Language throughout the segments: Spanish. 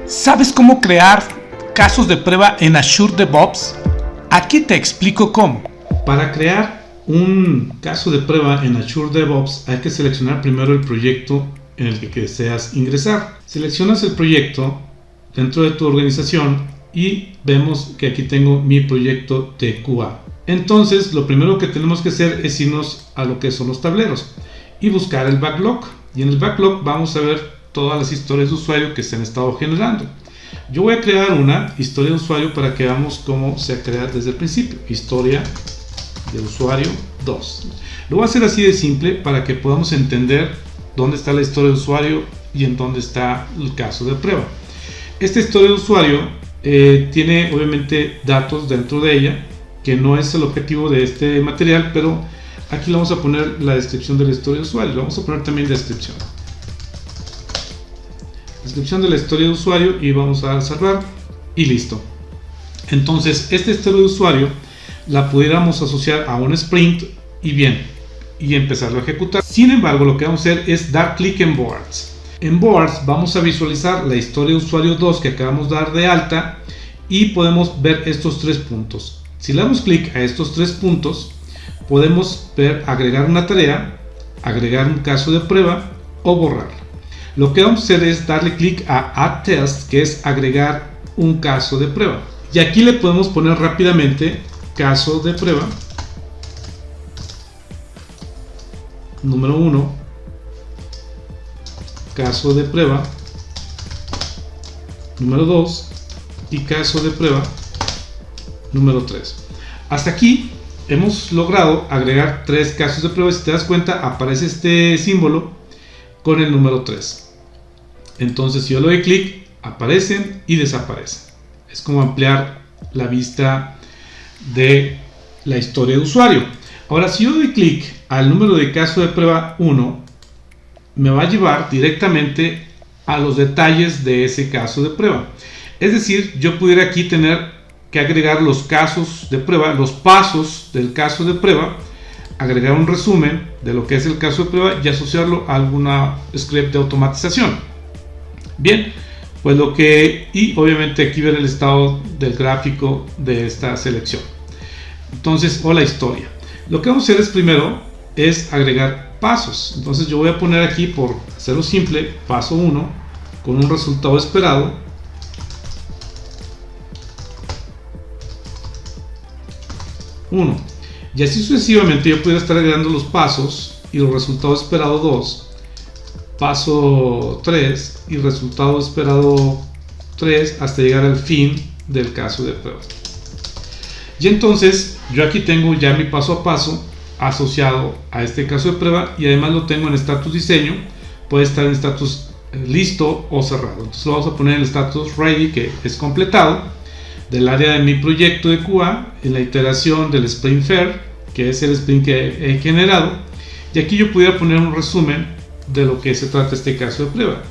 ¿Sabes cómo crear casos de prueba en Azure DevOps? Aquí te explico cómo. Para crear un caso de prueba en Azure DevOps hay que seleccionar primero el proyecto en el que deseas ingresar. Seleccionas el proyecto dentro de tu organización y vemos que aquí tengo mi proyecto de QA. Entonces lo primero que tenemos que hacer es irnos a lo que son los tableros y buscar el backlog. Y en el backlog vamos a ver todas las historias de usuario que se han estado generando. Yo voy a crear una historia de usuario para que veamos cómo se crea desde el principio. Historia de usuario 2. Lo voy a hacer así de simple para que podamos entender dónde está la historia de usuario y en dónde está el caso de prueba. Esta historia de usuario tiene obviamente datos dentro de ella, que no es el objetivo de este material, pero aquí le vamos a poner la descripción de la historia de usuario. Le vamos a poner también descripción de la historia de usuario y vamos a cerrar y listo. Entonces esta historia de usuario la pudiéramos asociar a un sprint y empezarlo a ejecutar. Sin embargo, lo que vamos a hacer es dar clic en Boards. En Boards vamos a visualizar la historia de usuario 2 que acabamos de dar de alta y podemos ver estos tres puntos. Si le damos clic a estos tres puntos, podemos ver agregar una tarea, agregar un caso de prueba o borrar. Lo que vamos a hacer es darle clic a Add Test, que es agregar un caso de prueba. Y aquí le podemos poner rápidamente caso de prueba número 1, caso de prueba número 2 y caso de prueba número 3. Hasta aquí hemos logrado agregar tres casos de prueba. Si te das cuenta, aparece este símbolo con el número 3. Entonces si yo le doy clic, aparecen y desaparecen. Es como ampliar la vista de la historia de usuario. Ahora, si yo doy clic al número de caso de prueba 1, me va a llevar directamente a los detalles de ese caso de prueba. Es decir, yo pudiera aquí tener que agregar los casos de prueba, los pasos del caso de prueba, agregar un resumen de lo que es el caso de prueba y asociarlo a alguna script de automatización. Bien, pues y obviamente aquí ver el estado del gráfico de esta selección. Entonces, o la historia. Lo que vamos a hacer es primero es agregar pasos. Entonces yo voy a poner aquí, por hacerlo simple, paso 1 con un resultado esperado. Y así sucesivamente yo pudiera estar agregando los pasos y los resultados esperados 2, paso 3 y resultado esperado 3 hasta llegar al fin del caso de prueba. Y entonces yo aquí tengo ya mi paso a paso asociado a este caso de prueba y además lo tengo en status diseño. Puede estar en status listo o cerrado. Entonces lo vamos a poner en el status ready, que es completado, del área de mi proyecto de QA, en la iteración del sprint fair, que es el sprint que he generado, y aquí yo pudiera poner un resumen de lo que se trata este caso de prueba.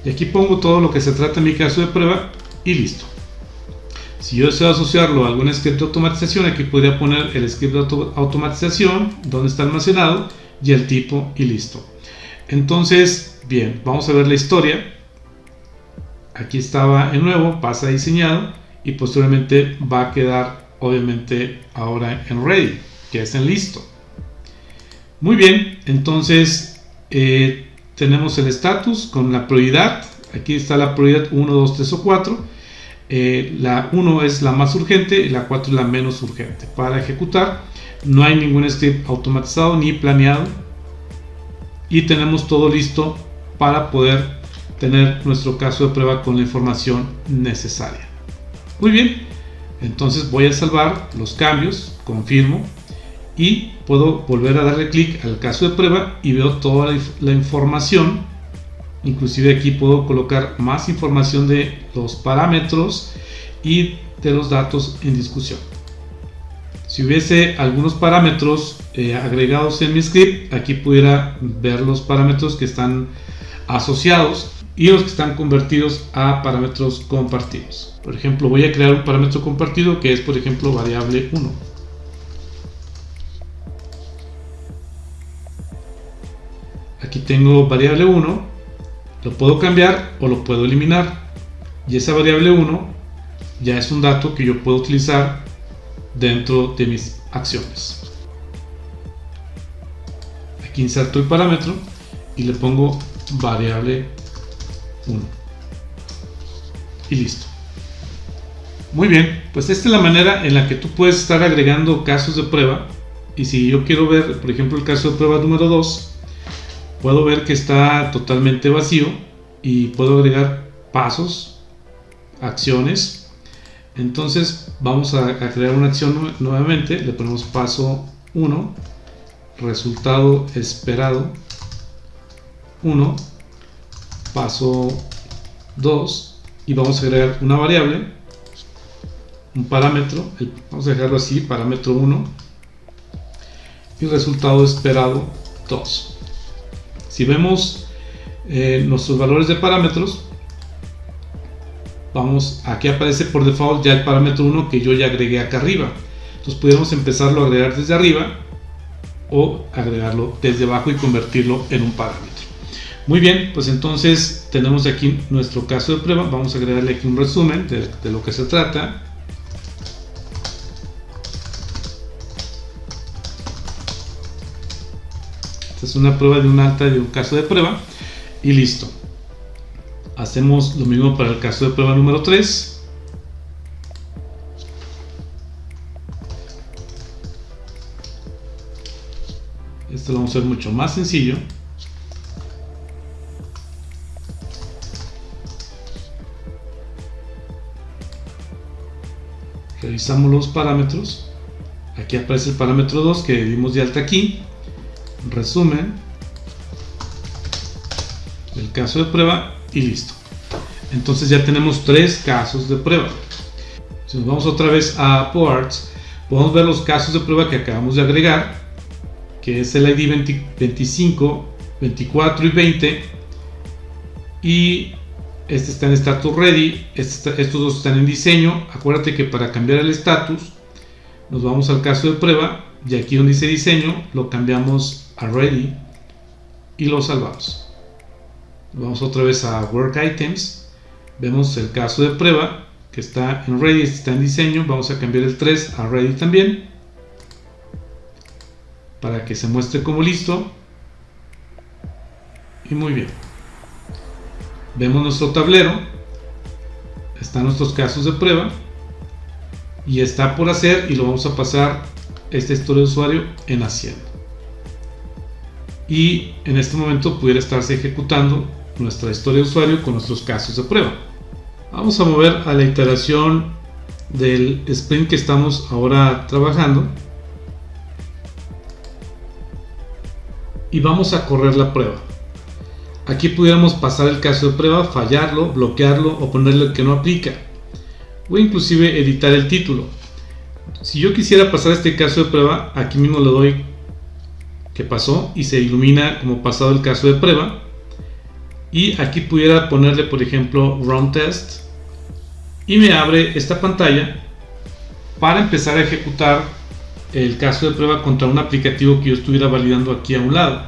Y aquí pongo todo lo que se trata en mi caso de prueba y listo. Si yo deseo asociarlo a algún script de automatización, aquí podría poner el script de automatización, donde está almacenado y el tipo y listo. Entonces, bien, vamos a ver la historia. Aquí estaba en nuevo, pasa a diseñado y posteriormente va a quedar obviamente ahora en ready, que es en listo. Muy bien, entonces tenemos el status con la prioridad. Aquí está la prioridad 1, 2, 3 o 4. La 1 es la más urgente y la 4 es la menos urgente. Para ejecutar no hay ningún script automatizado ni planeado y tenemos todo listo para poder tener nuestro caso de prueba con la información necesaria. Muy bien, entonces voy a salvar los cambios, confirmo y puedo volver a darle clic al caso de prueba y veo toda la información. Inclusive aquí puedo colocar más información de los parámetros y de los datos en discusión. Si hubiese algunos parámetros agregados en mi script, aquí pudiera ver los parámetros que están asociados y los que están convertidos a parámetros compartidos. Por ejemplo, voy a crear un parámetro compartido que es, por ejemplo, variable 1. Aquí tengo variable 1, lo puedo cambiar o lo puedo eliminar, y esa variable 1 ya es un dato que yo puedo utilizar dentro de mis acciones. Aquí inserto el parámetro y le pongo variable 1 y listo. Muy bien, pues esta es la manera en la que tú puedes estar agregando casos de prueba. Y si yo quiero ver, por ejemplo, el caso de prueba número 2, puedo ver que está totalmente vacío y puedo agregar pasos, acciones. Entonces vamos a crear una acción nuevamente, le ponemos paso 1, resultado esperado 1, paso 2, y vamos a agregar una variable, un parámetro, vamos a dejarlo así, parámetro 1, y resultado esperado 2. Si vemos nuestros valores de parámetros, aquí aparece por default ya el parámetro 1 que yo ya agregué acá arriba. Entonces pudiéramos empezarlo a agregar desde arriba o agregarlo desde abajo y convertirlo en un parámetro. Muy bien, pues entonces tenemos aquí nuestro caso de prueba. Vamos a agregarle aquí un resumen de lo que se trata. Esta es una prueba de un alta de un caso de prueba y listo. Hacemos lo mismo para el caso de prueba número 3. Esto lo vamos a hacer mucho más sencillo. Revisamos los parámetros. Aquí aparece el parámetro 2 que dimos de alta aquí. Resumen del caso de prueba y listo. Entonces ya tenemos 3 casos de prueba. Si nos vamos otra vez a Ports, podemos ver los casos de prueba que acabamos de agregar, que es el ID 25, 24 y 20, y este está en status ready, estos dos están en diseño. Acuérdate que para cambiar el status nos vamos al caso de prueba y aquí donde dice diseño lo cambiamos a ready y lo salvamos. Vamos otra vez a work items, vemos el caso de prueba que está en ready, está en diseño. Vamos a cambiar el 3 a ready también para que se muestre como listo. Y muy bien, vemos nuestro tablero, están nuestros casos de prueba y está por hacer, y lo vamos a pasar esta historia de usuario en haciendo, y en este momento pudiera estarse ejecutando nuestra historia de usuario con nuestros casos de prueba. Vamos a mover a la iteración del sprint que estamos ahora trabajando y vamos a correr la prueba. Aquí pudiéramos pasar el caso de prueba, fallarlo, bloquearlo o ponerle que no aplica, o inclusive editar el título. Si yo quisiera pasar este caso de prueba, aquí mismo le doy que pasó y se ilumina como pasado el caso de prueba, y aquí pudiera ponerle por ejemplo run test y me abre esta pantalla para empezar a ejecutar el caso de prueba contra un aplicativo que yo estuviera validando aquí a un lado.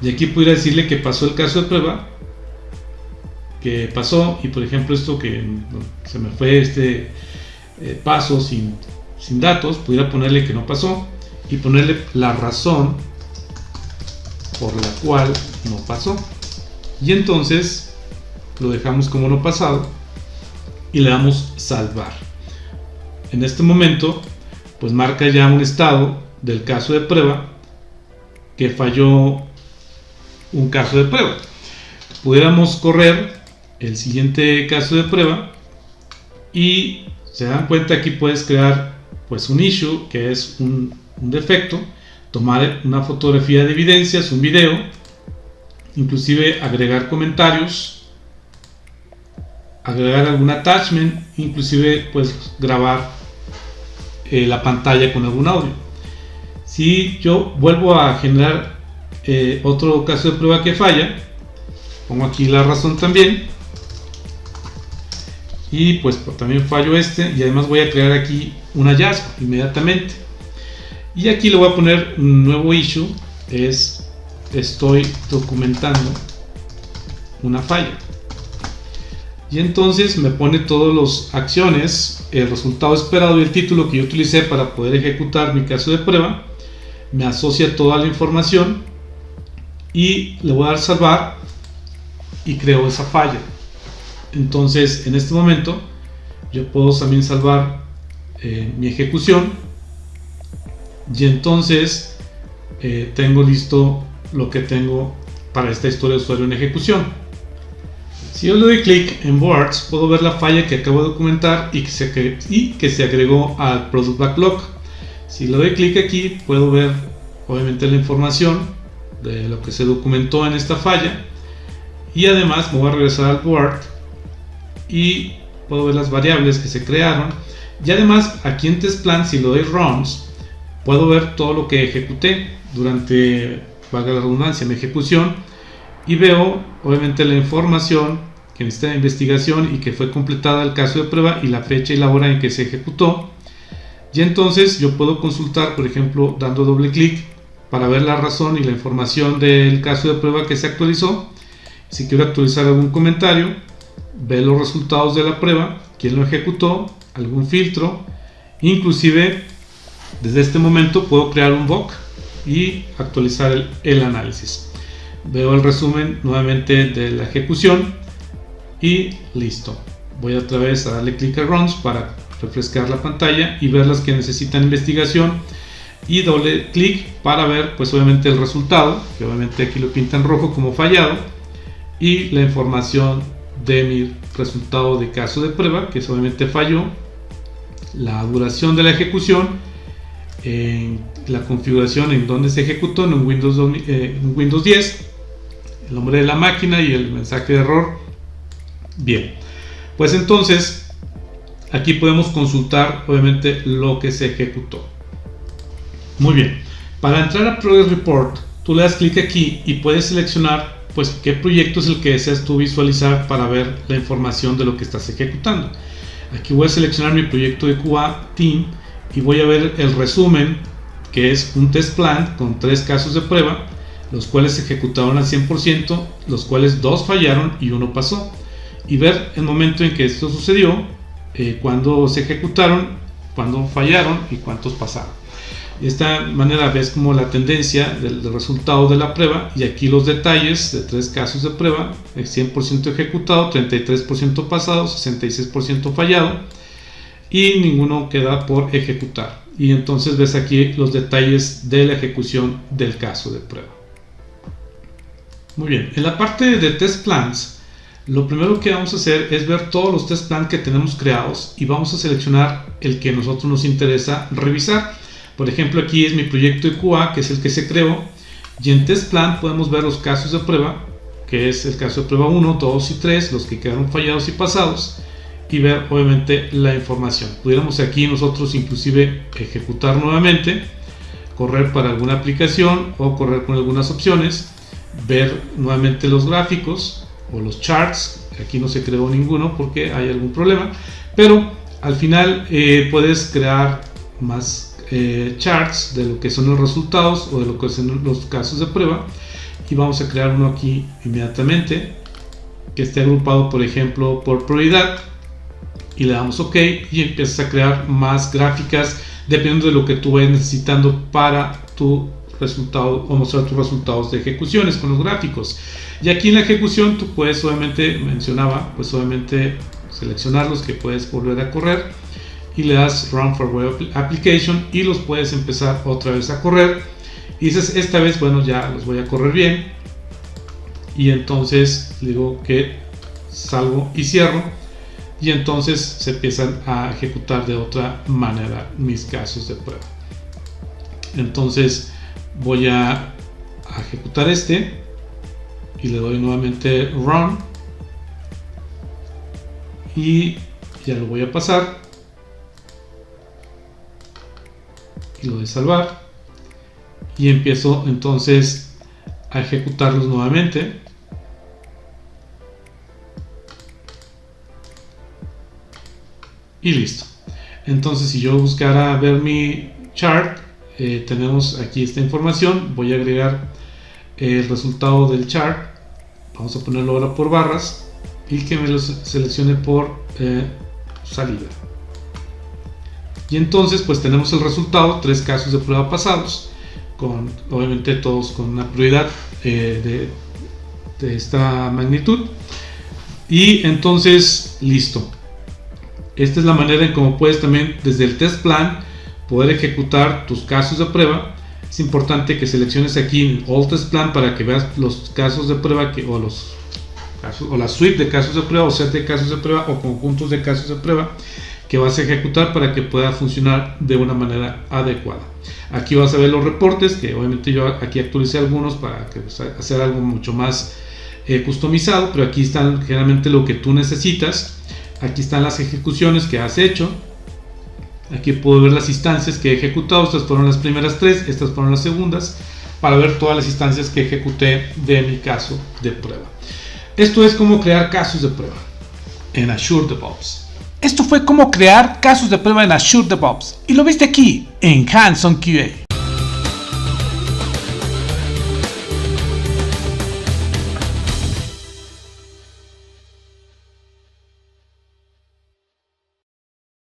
Y aquí pudiera decirle que pasó el caso de prueba, que pasó, y por ejemplo esto que se me fue este paso sin datos, pudiera ponerle que no pasó y ponerle la razón por la cual no pasó, y entonces lo dejamos como no pasado y le damos salvar. En este momento pues marca ya un estado del caso de prueba que falló un caso de prueba. Pudiéramos correr el siguiente caso de prueba y se dan cuenta, aquí puedes crear pues un issue, que es un defecto, tomar una fotografía de evidencias, un video, inclusive agregar comentarios, agregar algún attachment, inclusive pues grabar la pantalla con algún audio. Si yo vuelvo a generar otro caso de prueba que falla, pongo aquí la razón también y pues también fallo este, y además voy a crear aquí un hallazgo inmediatamente, y aquí le voy a poner un nuevo issue, es estoy documentando una falla. Y entonces me pone todas las acciones, el resultado esperado y el título que yo utilicé para poder ejecutar mi caso de prueba. Me asocia toda la información y le voy a dar salvar y creo esa falla. Entonces en este momento yo puedo también salvar mi ejecución y entonces tengo listo lo que tengo para esta historia de usuario en ejecución. Si yo le doy clic en Boards, puedo ver la falla que acabo de documentar y que se agregó al Product Backlog. Si le doy clic aquí, puedo ver obviamente la información de lo que se documentó en esta falla. Y además me voy a regresar al Board y puedo ver las variables que se crearon. Y además aquí en Test Plan, si le doy Runs, puedo ver todo lo que ejecuté durante, valga la redundancia, mi ejecución. Y veo obviamente la información que necesita de investigación y que fue completada el caso de prueba y la fecha y la hora en que se ejecutó. Y entonces yo puedo consultar, por ejemplo, dando doble clic para ver la razón y la información del caso de prueba que se actualizó. Si quiero actualizar algún comentario, ver los resultados de la prueba, quién lo ejecutó, algún filtro. Inclusive desde este momento puedo crear un bug y actualizar el análisis. Veo el resumen nuevamente de la ejecución y listo. Voy otra vez a darle clic a Runs para refrescar la pantalla y ver las que necesitan investigación y doble clic para ver pues obviamente el resultado, que obviamente aquí lo pinta en rojo como fallado, y la información de mi resultado de caso de prueba, que obviamente falló, la duración de la ejecución, en la configuración en donde se ejecutó en Windows 10, el nombre de la máquina y el mensaje de error. Bien, pues entonces aquí podemos consultar obviamente lo que se ejecutó. Muy bien, para entrar a Progress Report tú le das clic aquí y puedes seleccionar pues qué proyecto es el que deseas tú visualizar para ver la información de lo que estás ejecutando. Aquí voy a seleccionar mi proyecto de QA Team y voy a ver el resumen, que es un test plan con 3 casos de prueba, los cuales se ejecutaron al 100%, los cuales 2 fallaron y 1 pasó, y ver el momento en que esto sucedió, cuándo se ejecutaron, cuándo fallaron y cuántos pasaron. De esta manera ves como la tendencia del resultado de la prueba, y aquí los detalles de 3 casos de prueba: 100% ejecutado, 33% pasado, 66% fallado y ninguno queda por ejecutar. Y entonces ves aquí los detalles de la ejecución del caso de prueba. Muy bien, en la parte de Test Plans, lo primero que vamos a hacer es ver todos los Test Plans que tenemos creados y vamos a seleccionar el que a nosotros nos interesa revisar. Por ejemplo, aquí es mi proyecto de QA, que es el que se creó, y en Test Plan podemos ver los casos de prueba, que es el caso de prueba 1, 2 y 3, los que quedaron fallados y pasados, y ver obviamente la información. Pudiéramos aquí nosotros inclusive ejecutar nuevamente, correr para alguna aplicación o correr con algunas opciones, ver nuevamente los gráficos o los charts. Aquí no se creó ninguno porque hay algún problema, pero al final puedes crear más charts de lo que son los resultados o de lo que son los casos de prueba, y vamos a crear uno aquí inmediatamente que esté agrupado, por ejemplo, por prioridad, y le damos OK y empiezas a crear más gráficas dependiendo de lo que tú vayas necesitando para tu resultado o mostrar tus resultados de ejecuciones con los gráficos. Y aquí en la ejecución tú puedes, obviamente mencionaba, pues obviamente seleccionar los que puedes volver a correr y le das Run for Web Application y los puedes empezar otra vez a correr y dices, esta vez bueno, ya los voy a correr bien, y entonces digo que salgo y cierro, y entonces se empiezan a ejecutar de otra manera mis casos de prueba. Entonces voy a ejecutar este y le doy nuevamente Run y ya lo voy a pasar y lo doy salvar y empiezo entonces a ejecutarlos nuevamente. Y listo. Entonces si yo buscara ver mi chart, tenemos aquí esta información. Voy a agregar el resultado del chart. Vamos a ponerlo ahora por barras y que me lo seleccione por salida. Y entonces pues tenemos el resultado, 3 casos de prueba pasados, con obviamente todos con una prioridad de esta magnitud. Y entonces listo. Esta es la manera en cómo puedes también desde el test plan poder ejecutar tus casos de prueba. Es importante que selecciones aquí en All Test Plan para que veas los casos de prueba o la suite de casos de prueba, o set de casos de prueba, o conjuntos de casos de prueba que vas a ejecutar para que pueda funcionar de una manera adecuada. Aquí vas a ver los reportes, que obviamente yo aquí actualicé algunos para hacer algo mucho más customizado, pero aquí están generalmente lo que tú necesitas. Aquí están las ejecuciones que has hecho. Aquí puedo ver las instancias que he ejecutado. Estas fueron las primeras 3, estas fueron las segundas, para ver todas las instancias que ejecuté de mi caso de prueba. Esto es como crear casos de prueba en Azure DevOps. Esto fue cómo crear casos de prueba en Azure DevOps y lo viste aquí en Hands-on QA.